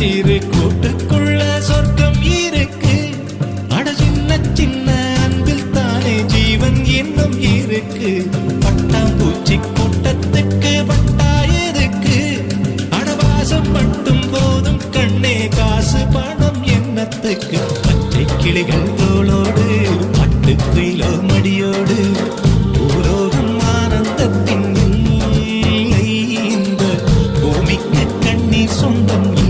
சிறு கூட்டுக்குள்ள சொர்க்கம் இருக்கு. அட சின்ன சின்ன அன்பில் தானே ஜீவன் இன்னும் இருக்கு. பட்டாம்பூச்சி கூட்டத்துக்கு பட்டாயிருக்கு. அடவாசம் மட்டும் போதும் கண்ணே, காசு பணம் என்னத்துக்கு. பச்சை கிளிகள் தோளோடு பட்டுக்குயிலோ மடியோடு பூலோகம் ஆனந்தத்தின் இல்லை. இந்த பூமிக்கு கண்ணீர் சொந்தம்